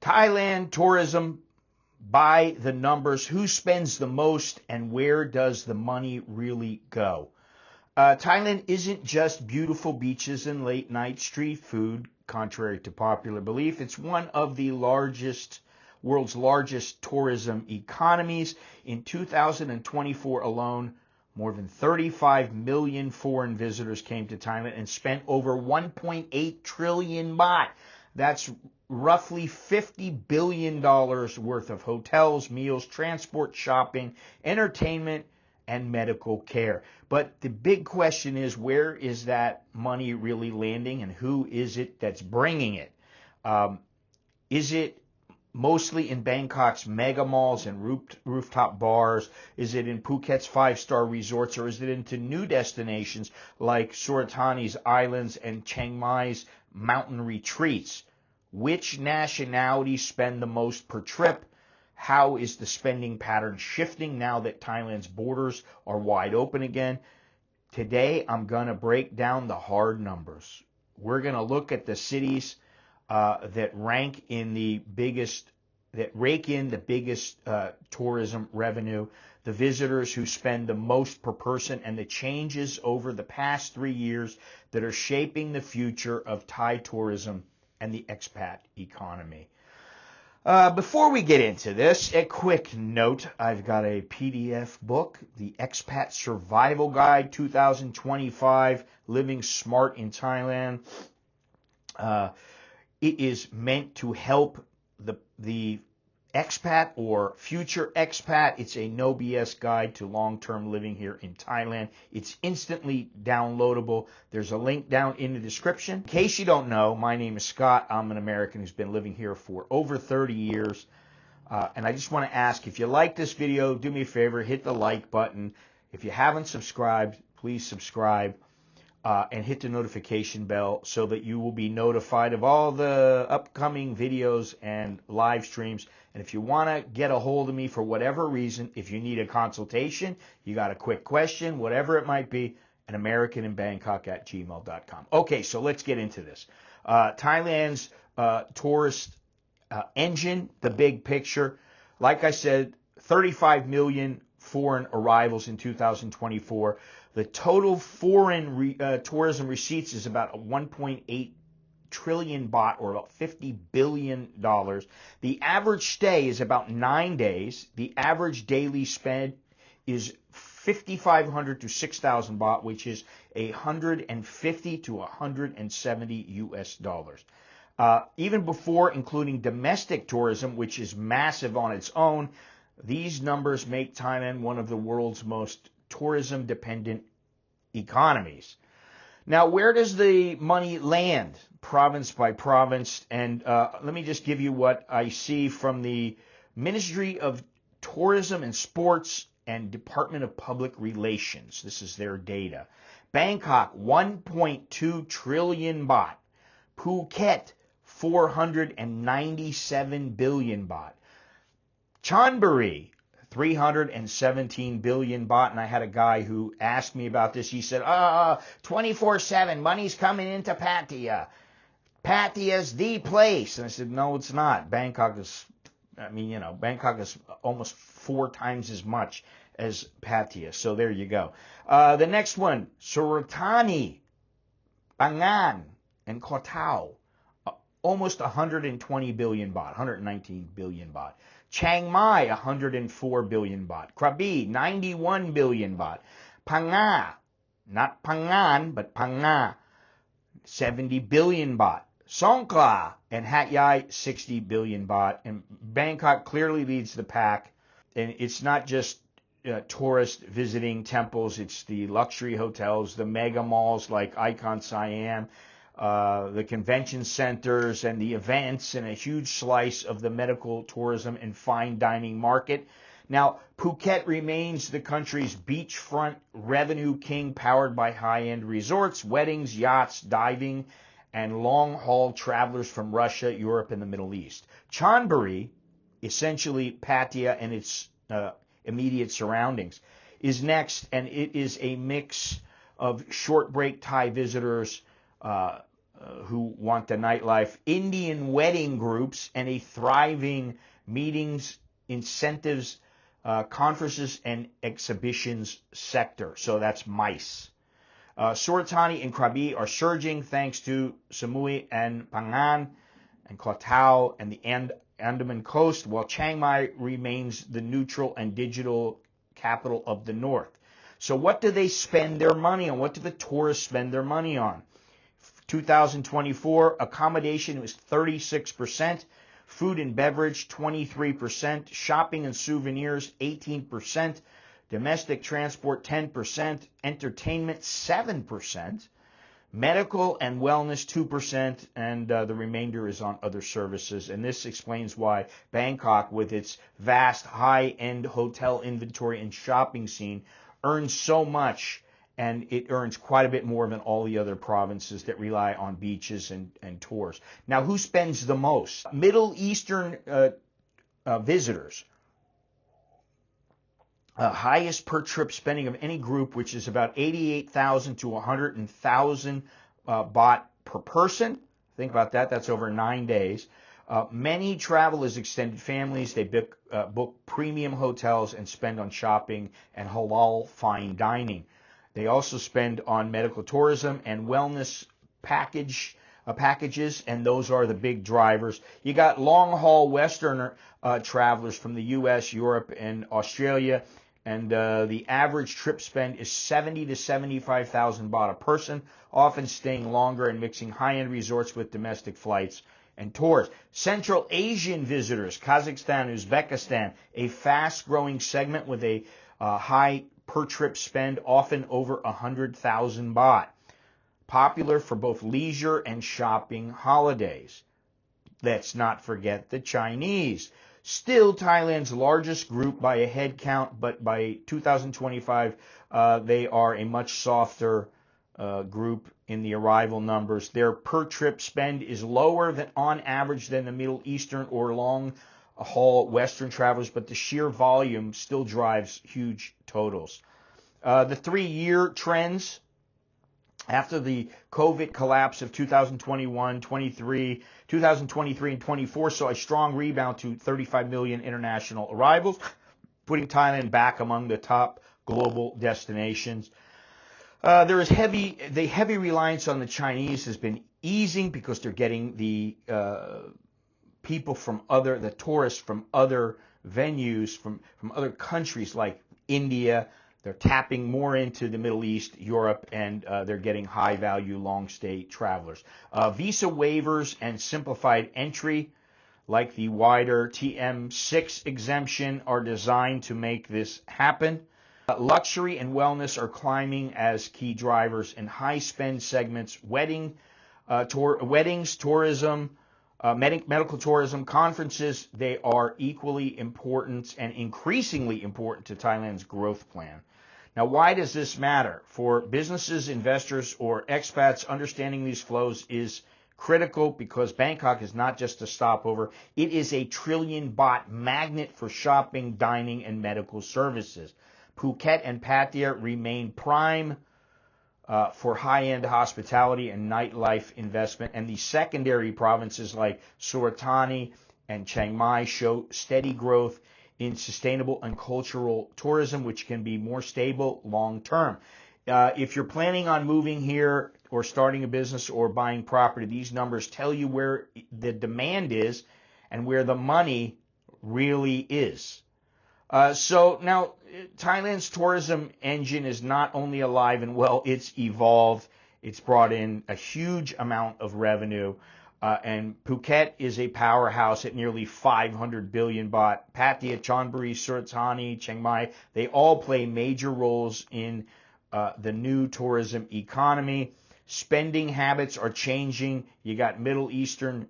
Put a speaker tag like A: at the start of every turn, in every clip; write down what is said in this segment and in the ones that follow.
A: Thailand tourism by the numbers. Who spends the most and where does the money really go? Thailand isn't just beautiful beaches and late night street food, contrary to popular belief. It's one of the world's largest tourism economies. In 2024 alone, more than 35 million foreign visitors came to Thailand and spent over 1.8 trillion baht. That's roughly $50 billion worth of hotels, meals, transport, shopping, entertainment, and medical care. But the big question is, where is that money really landing and who is it that's bringing it? Is it mostly in Bangkok's mega malls and rooftop bars? Is it in Phuket's five-star resorts, or is it into new destinations like Suratani's islands and Chiang Mai's mountain retreats? Which nationalities spend the most per trip? How is the spending pattern shifting now that Thailand's borders are wide open again? Today, I'm going to break down the hard numbers. We're going to look at the cities that rake in the biggest tourism revenue, the visitors who spend the most per person, and the changes over the past 3 years that are shaping the future of Thai tourism and the expat economy. Before we get into this, a quick note. I've got a PDF book, the Expat Survival Guide 2025, Living Smart in Thailand. It is meant to help the expat or future expat. It's a no BS guide to long-term living here in Thailand. It's instantly downloadable. There's a link down in the description. In case you don't know, my name is Scott. I'm an American who's been living here for over 30 years. And I just want to ask, if you like this video, do me a favor, hit the like button. If you haven't subscribed, please subscribe. And hit the notification bell so that you will be notified of all the upcoming videos and live streams. And if you want to get a hold of me for whatever reason, if you need a consultation, you got a quick question, whatever it might be, anamericaninbangkok@gmail.com. Okay, so let's get into this. Thailand's tourist engine, the big picture. Like I said, 35 million foreign arrivals in 2024. The total foreign tourism receipts is about 1.8 trillion baht, or about $50 billion. The average stay is about 9 days. The average daily spend is 5,500 to 6,000 baht, which is 150 to 170 US dollars. Even before including domestic tourism, which is massive on its own, these numbers make Thailand one of the world's most tourism-dependent economies. Now, where does the money land, province by province? And let me just give you what I see from the Ministry of Tourism and Sports and Department of Public Relations. This is their data. Bangkok, 1.2 trillion baht. Phuket, 497 billion baht. Chonburi, 317 billion baht. And I had a guy who asked me about this. He said, 24/7, money's coming into Pattaya. Pattaya's the place. And I said, no, it's not. Bangkok is almost 4 times as much as Pattaya. So there you go. The next one, Suratani, Phangan, and Koh Tao. Almost 120 billion baht, 119 billion baht. Chiang Mai, 104 billion baht. Krabi, 91 billion baht. Phang, not Phangan, but Phang, 70 billion baht. Songkhla and Hat Yai, 60 billion baht. And Bangkok clearly leads the pack. And it's not just tourists visiting temples. It's the luxury hotels, the mega malls like Icon Siam, the convention centers and the events, and a huge slice of the medical tourism and fine dining market. Now, Phuket remains the country's beachfront revenue king, powered by high-end resorts, weddings, yachts, diving, and long-haul travelers from Russia, Europe, and the Middle East. Chonburi, essentially Pattaya and its immediate surroundings, is next, and it is a mix of short break Thai visitors, who want the nightlife, Indian wedding groups, and a thriving meetings, incentives, conferences, and exhibitions sector. So that's MICE. Suratani and Krabi are surging thanks to Samui and Phangan and Koh Tao and the Andaman coast, while Chiang Mai remains the neutral and digital capital of the north. So what do they spend their money on? What do the tourists spend their money on? 2024, accommodation was 36%, food and beverage 23%, shopping and souvenirs 18%, domestic transport 10%, entertainment 7%, medical and wellness 2%, and the remainder is on other services. And this explains why Bangkok, with its vast high-end hotel inventory and shopping scene, earns so much, and it earns quite a bit more than all the other provinces that rely on beaches and tours. Now, who spends the most? Middle Eastern visitors. Highest per trip spending of any group, which is about 88,000 to 100,000 baht per person. Think about that. That's over 9 days. Many travel as extended families. They book premium hotels and spend on shopping and halal fine dining. They also spend on medical tourism and wellness packages, and those are the big drivers. You got long-haul Western travelers from the U.S., Europe, and Australia, and the average trip spend is 70 to 75,000 baht a person, often staying longer and mixing high-end resorts with domestic flights and tours. Central Asian visitors, Kazakhstan, Uzbekistan, a fast-growing segment with a high per-trip spend, often over 100,000 baht. Popular for both leisure and shopping holidays. Let's not forget the Chinese. Still Thailand's largest group by a head count, but by 2025, they are a much softer group in the arrival numbers. Their per-trip spend is lower than on average than the Middle Eastern or long-haul Western travelers, but the sheer volume still drives huge totals. The 3-year trends after the COVID collapse of 2021, 2023, and 24 saw a strong rebound to 35 million international arrivals, putting Thailand back among the top global destinations. There is heavy reliance on the Chinese has been easing because they're getting the people the tourists from other venues, from other countries like India. They're tapping more into the Middle East, Europe, and they're getting high-value, long-stay travelers. Visa waivers and simplified entry, like the wider TM6 exemption, are designed to make this happen. Luxury and wellness are climbing as key drivers in high-spend segments. Weddings, tourism, medical tourism, conferences, they are equally important and increasingly important to Thailand's growth plan. Now, why does this matter? For businesses, investors, or expats, understanding these flows is critical because Bangkok is not just a stopover. It is a trillion baht magnet for shopping, dining, and medical services. Phuket and Pattaya remain prime for high-end hospitality and nightlife investment, and the secondary provinces like Suratani and Chiang Mai show steady growth in sustainable and cultural tourism, which can be more stable long-term. If you're planning on moving here or starting a business or buying property, these numbers tell you where the demand is and where the money really is. So now, Thailand's tourism engine is not only alive and well, it's evolved. It's brought in a huge amount of revenue. And Phuket is a powerhouse at nearly 500 billion baht. Pattaya, Chonburi, Suratani, Chiang Mai, they all play major roles in the new tourism economy. Spending habits are changing. You got Middle Eastern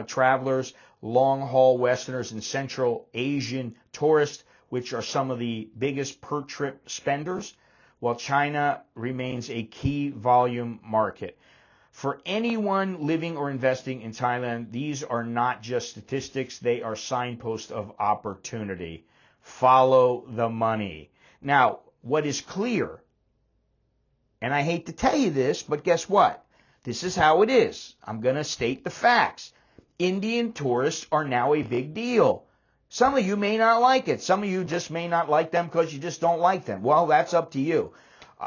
A: travelers, long-haul Westerners, and Central Asian tourists, which are some of the biggest per-trip spenders, while China remains a key volume market. For anyone living or investing in Thailand, these are not just statistics, they are signposts of opportunity. Follow the money. Now, what is clear, and I hate to tell you this, but guess what? This is how it is. I'm going to state the facts. Indian tourists are now a big deal. Some of you may not like it. Some of you just may not like them because you just don't like them. Well, that's up to you.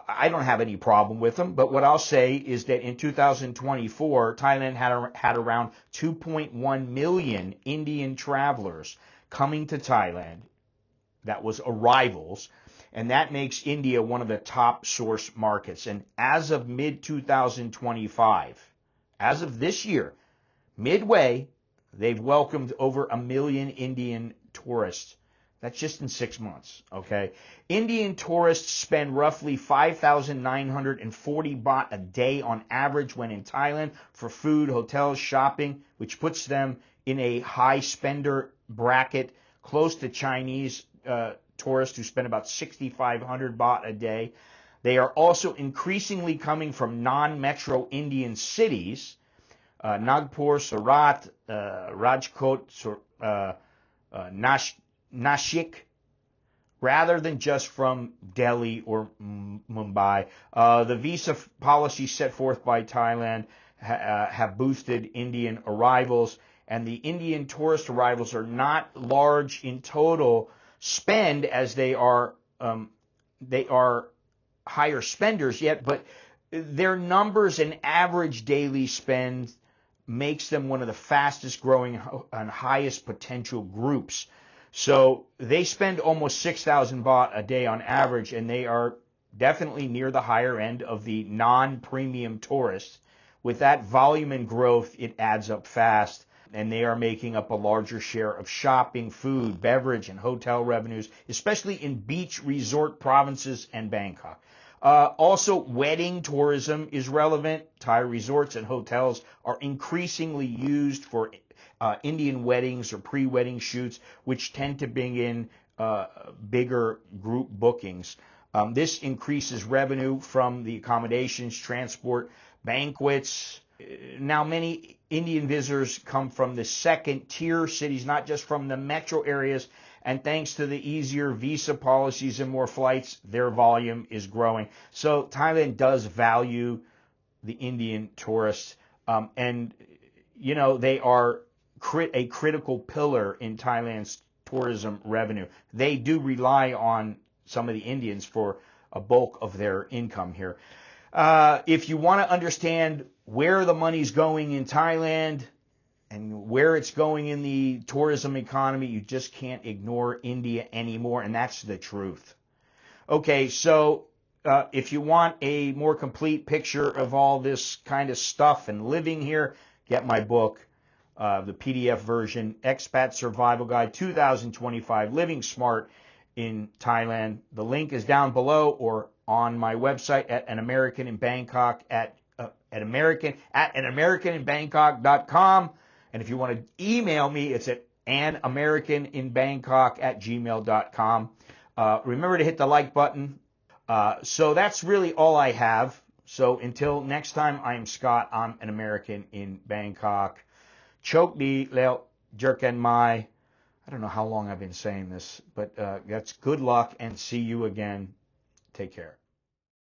A: I don't have any problem with them, but what I'll say is that in 2024, Thailand had around 2.1 million Indian travelers coming to Thailand. That was arrivals, and that makes India one of the top source markets. And as of mid-2025, as of this year, midway, they've welcomed over 1 million Indian tourists. That's just in 6 months, okay? Indian tourists spend roughly 5,940 baht a day on average when in Thailand for food, hotels, shopping, which puts them in a high spender bracket, close to Chinese tourists who spend about 6,500 baht a day. They are also increasingly coming from non-metro Indian cities, Nagpur, Surat, Rajkot, Nashik, rather than just from Delhi or Mumbai. The visa policies set forth by Thailand have boosted Indian arrivals, and the Indian tourist arrivals are not large in total spend, as they are higher spenders yet, but their numbers and average daily spend makes them one of the fastest growing and highest potential groups. So they spend almost 6,000 baht a day on average, and they are definitely near the higher end of the non-premium tourists. With that volume and growth, it adds up fast, and they are making up a larger share of shopping, food, beverage, and hotel revenues, especially in beach resort provinces and Bangkok. Also, wedding tourism is relevant. Thai resorts and hotels are increasingly used for Indian weddings or pre-wedding shoots, which tend to bring in bigger group bookings. This increases revenue from the accommodations, transport, banquets. Now, many Indian visitors come from the second-tier cities, not just from the metro areas, and thanks to the easier visa policies and more flights, their volume is growing. So Thailand does value the Indian tourists, and, you know, they are a critical pillar in Thailand's tourism revenue. They do rely on some of the Indians for a bulk of their income here. If you want to understand where the money's going in Thailand and where it's going in the tourism economy, you just can't ignore India anymore, and that's the truth. Okay, so if you want a more complete picture of all this kind of stuff and living here, get my book, the PDF version, Expat Survival Guide 2025, Living Smart in Thailand. The link is down below or on my website at An American in Bangkok at anamericaninbangkok.com. And if you want to email me, it's at anamericaninbangkok@gmail.com. Remember to hit the like button. So that's really all I have. So until next time, I'm Scott. I'm an American in Bangkok. Chok di leo jerken mai. I don't know how long I've been saying this, but that's good luck and see you again. Take care.